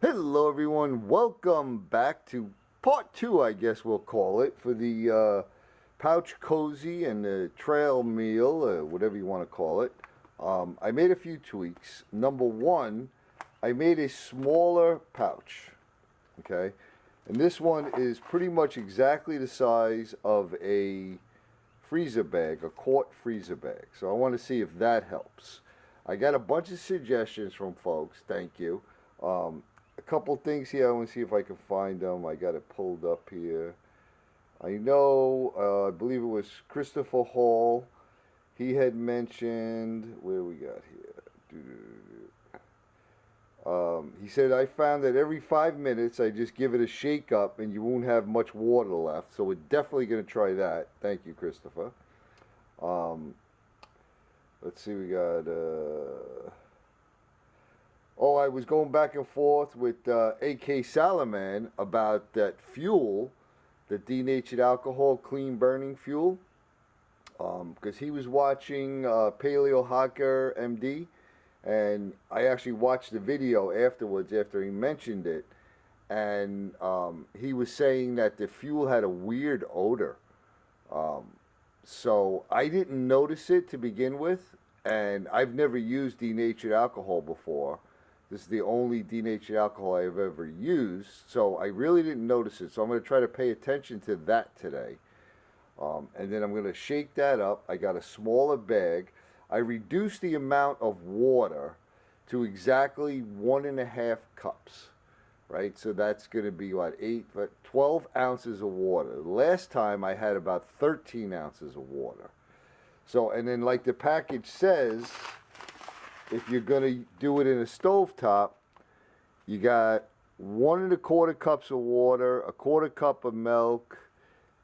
Hello, everyone. Welcome back to part two, I guess we'll call it, for the pouch cozy and the trail meal, whatever you want to call it. I made a few tweaks. Number one, I made a smaller pouch. Okay, and this one is pretty much exactly the size of a freezer bag, a quart freezer bag. So I want to see if that helps. I got a bunch of suggestions from folks. Thank you. A couple things here. I want to see if I can find them. I got it pulled up here. I know, I believe it was Christopher Hall. He had mentioned, where we got here? He said, I found that every 5 minutes I just give it a shake up and you won't have much water left. So we're definitely going to try that. Thank you, Christopher. Let's see, we got. Oh, I was going back and forth with A.K. Salaman about that fuel, the denatured alcohol clean burning fuel. Because he was watching Paleo Hacker MD, and I actually watched the video afterwards after he mentioned it, and he was saying that the fuel had a weird odor. So I didn't notice it to begin with, and I've never used denatured alcohol before. This is the only denatured alcohol I've ever used, so I really didn't notice it. So I'm going to try to pay attention to that today. And then I'm going to shake that up. I got a smaller bag. I reduced the amount of water to exactly 1.5 cups, right? So that's going to be what, 12 ounces of water. Last time I had about 13 ounces of water. So, and then like the package says, if you're going to do it in a stovetop, you got 1.25 cups of water, 1/4 cup of milk,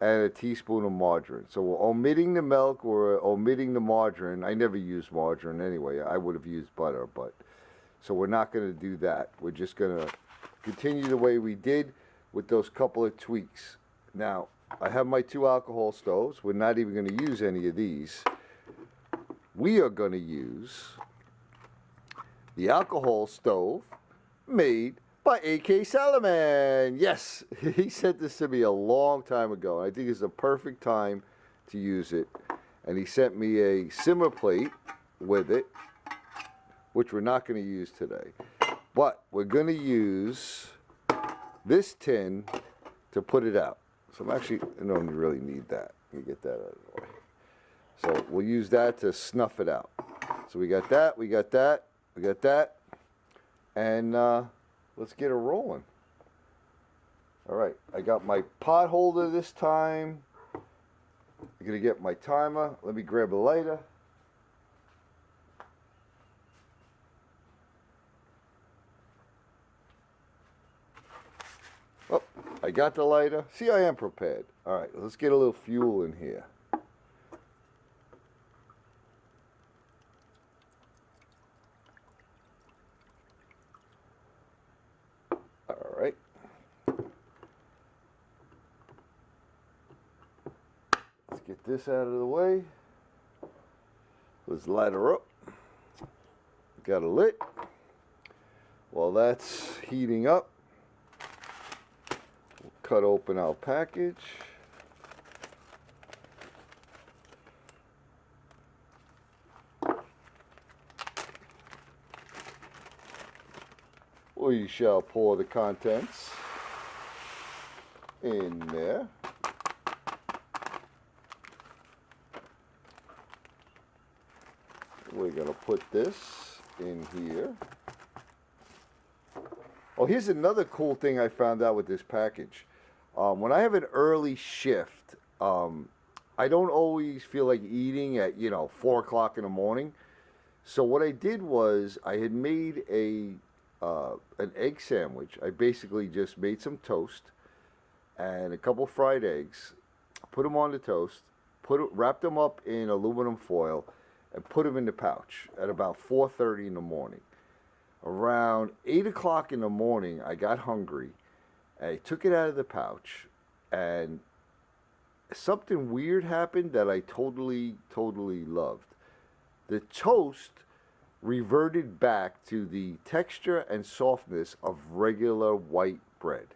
and a teaspoon of margarine. So we're omitting the milk, we're omitting the margarine. I never use margarine anyway. I would have used butter, but so we're not going to do that. We're just going to continue the way we did with those couple of tweaks. Now, I have my 2 alcohol stoves. We're not even going to use any of these. We are going to use the alcohol stove made by A.K. Salaman. Yes, he sent this to me a long time ago. I think it's the perfect time to use it. And he sent me a simmer plate with it, which we're not going to use today. But we're going to use this tin to put it out. So I don't really need that. Let me get that out of the way. So we'll use that to snuff it out. So we got that, we got that, we got that. And let's get it rolling. All right, I got my pot holder this time. I'm going to get my timer. Let me grab a lighter. Oh, I got the lighter. See, I am prepared. All right, let's get a little fuel in here. All right. Let's get this out of the way. Let's light her up. Got a lit. While that's heating up, we'll cut open our package. We shall pour the contents in there. We're going to put this in here. Oh, here's another cool thing I found out with this package. When I have an early shift, I don't always feel like eating at, 4 o'clock in the morning. So what I did was I had made an egg sandwich. I basically just made some toast and a couple fried eggs, put them on the toast, wrapped them up in aluminum foil, and put them in the pouch at about 4:30 in the morning. Around 8 o'clock in the morning, I got hungry. I took it out of the pouch, and something weird happened that I totally loved. The toast reverted back to the texture and softness of regular white bread.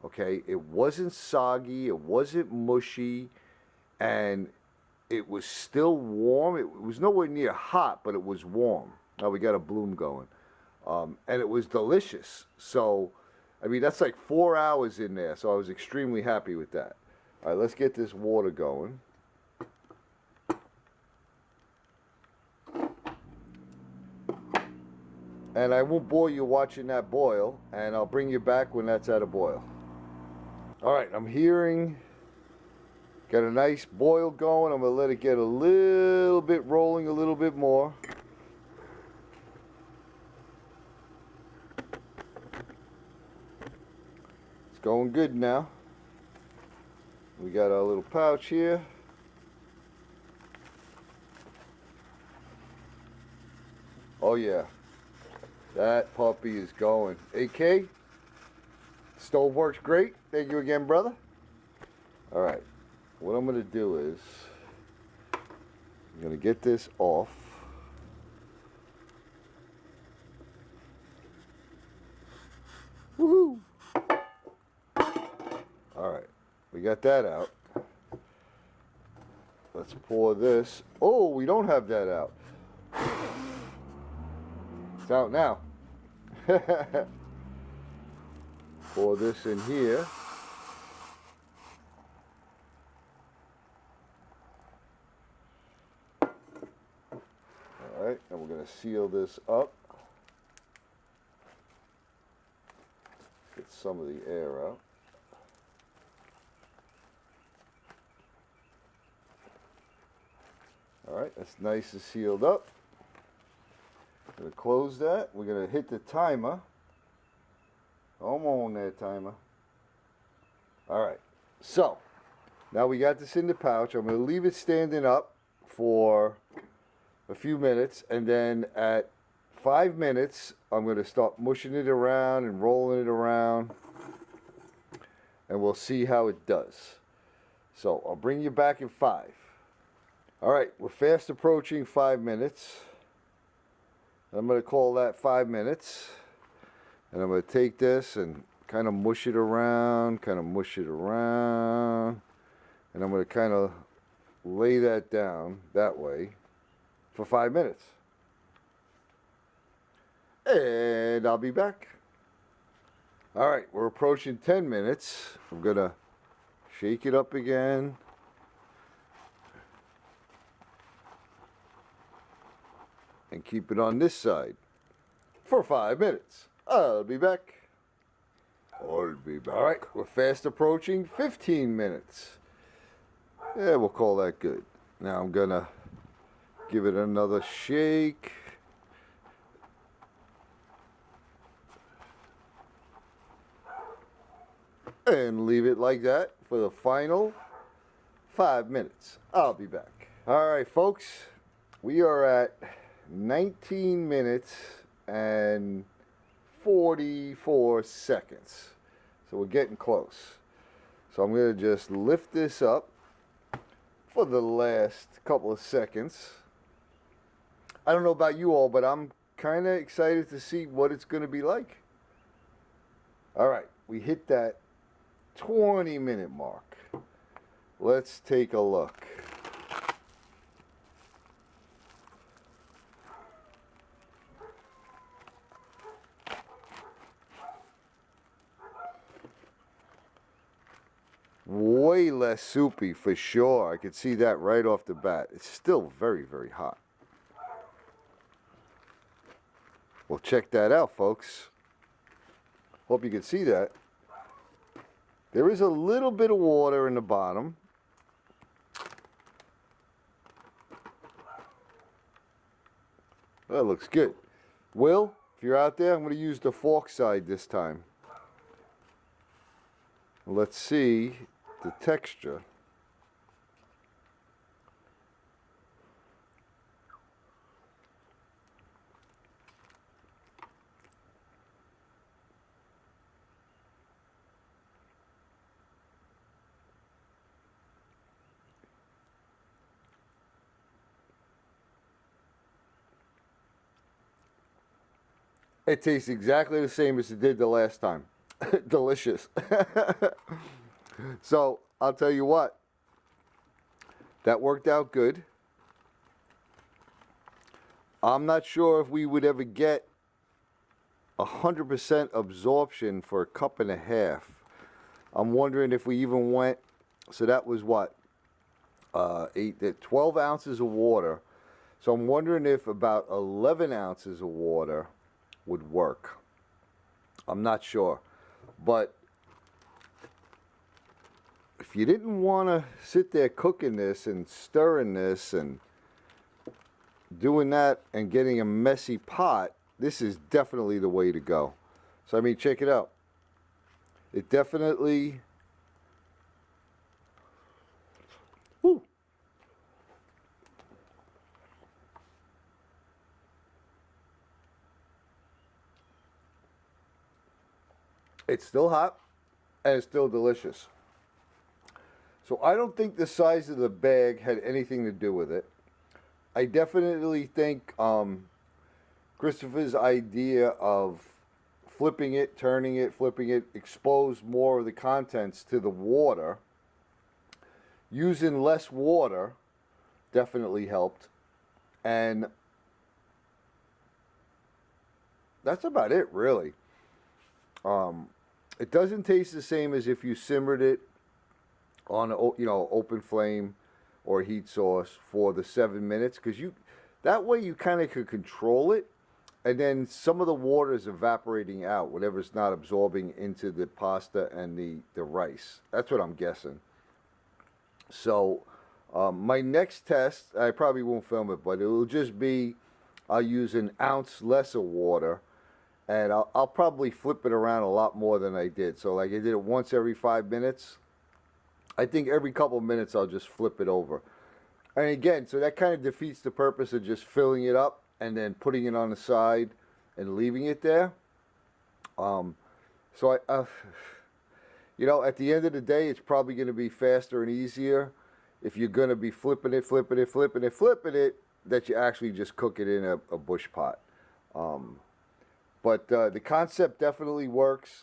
Okay, it wasn't soggy, it wasn't mushy, and it was still warm. It was nowhere near hot, but it was warm. Oh, we got a bloom going. And it was delicious. So, I mean, that's like 4 hours in there, so I was extremely happy with that. All right, let's get this water going. And I won't bore you watching that boil, and I'll bring you back when that's at a boil. All right, I'm hearing, got a nice boil going. I'm going to let it get a little bit rolling, a little bit more. It's going good now. We got our little pouch here. Oh yeah, that puppy is going. AK, stove works great. Thank you again, brother. All right, what I'm gonna do is I'm gonna get this off. Woohoo! All right, we got that out. Let's pour this. Oh, we don't have that out. It's out now. Pour this in here. Alright, and we're going to seal this up. Get some of the air out. Alright, that's nice and sealed up. Going to close that. We're going to hit the timer. Come on there, timer. Alright, so now we got this in the pouch. I'm going to leave it standing up for a few minutes, and then at 5 minutes I'm going to start mushing it around and rolling it around, and we'll see how it does. So I'll bring you back in 5. Alright, we're fast approaching 5 minutes. I'm going to call that 5 minutes, and I'm going to take this and kind of mush it around, and I'm going to kind of lay that down that way for 5 minutes. And I'll be back. All right, we're approaching 10 minutes. I'm going to shake it up again. And keep it on this side for 5 minutes. I'll be back. All right, we're fast approaching 15 minutes. Yeah, we'll call that good. Now I'm going to give it another shake. And leave it like that for the final 5 minutes. I'll be back. All right, folks, we are at 19 minutes and 44 seconds. So we're getting close. So I'm going to just lift this up for the last couple of seconds. I don't know about you all, but I'm kind of excited to see what it's going to be like. All right, we hit that 20-minute mark. Let's take a look. Way less soupy for sure. I could see that right off the bat. It's still very, very hot. Well, check that out, folks. Hope you can see that. There is a little bit of water in the bottom. That looks good. Will, if you're out there, I'm going to use the fork side this time. Let's see the texture. It tastes exactly the same as it did the last time. Delicious. So I'll tell you what, that worked out good. I'm not sure if we would ever get 100% absorption for a cup and a half. I'm wondering if we even went, so that was what, 12 ounces of water. So I'm wondering if about 11 ounces of water would work. I'm not sure. But if you didn't want to sit there cooking this and stirring this and doing that and getting a messy pot, this is definitely the way to go. So I mean, check it out. It definitely, woo. It's still hot and it's still delicious. So I don't think the size of the bag had anything to do with it. I definitely think Christopher's idea of flipping it, turning it, flipping it, exposed more of the contents to the water. Using less water definitely helped. And that's about it, really. It doesn't taste the same as if you simmered it on open flame or heat source for the 7 minutes, because that way you kind of could control it, and then some of the water is evaporating out, whatever's not absorbing into the pasta and the rice. That's what I'm guessing. So my next test, I probably won't film it, but it will just be, I'll use an ounce less of water, and I'll probably flip it around a lot more than I did. So like I did it once every 5 minutes. I think every couple of minutes I'll just flip it over. And again, so that kind of defeats the purpose of just filling it up and then putting it on the side and leaving it there. So at the end of the day, it's probably going to be faster and easier if you're going to be flipping it, that you actually just cook it in a bush pot. But the concept definitely works.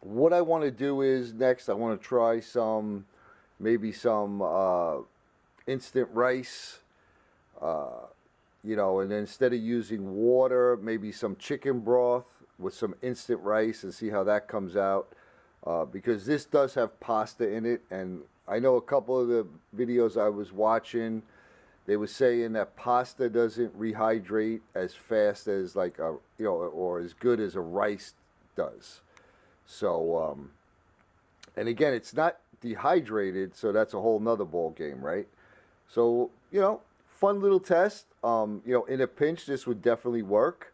What I want to do is next, I want to try maybe some instant rice, and then instead of using water, maybe some chicken broth with some instant rice and see how that comes out. Because this does have pasta in it, and I know a couple of the videos I was watching, they were saying that pasta doesn't rehydrate as fast as or as good as a rice does. So, and again, it's not dehydrated, so that's a whole nother ball game, right? So, fun little test. In a pinch, this would definitely work.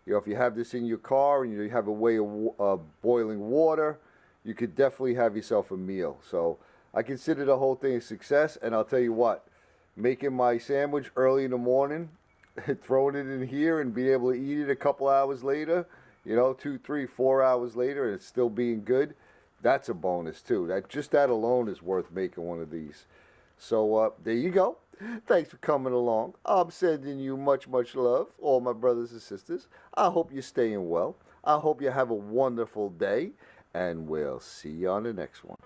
If you have this in your car and you have a way of boiling water, you could definitely have yourself a meal. So I consider the whole thing a success, and I'll tell you what, making my sandwich early in the morning, throwing it in here and being able to eat it a couple hours later, 2, 3, 4 hours later, and it's still being good, that's a bonus too. That alone is worth making one of these. So there you go. Thanks for coming along. I'm sending you much, much love, all my brothers and sisters. I hope you're staying well. I hope you have a wonderful day, and we'll see you on the next one.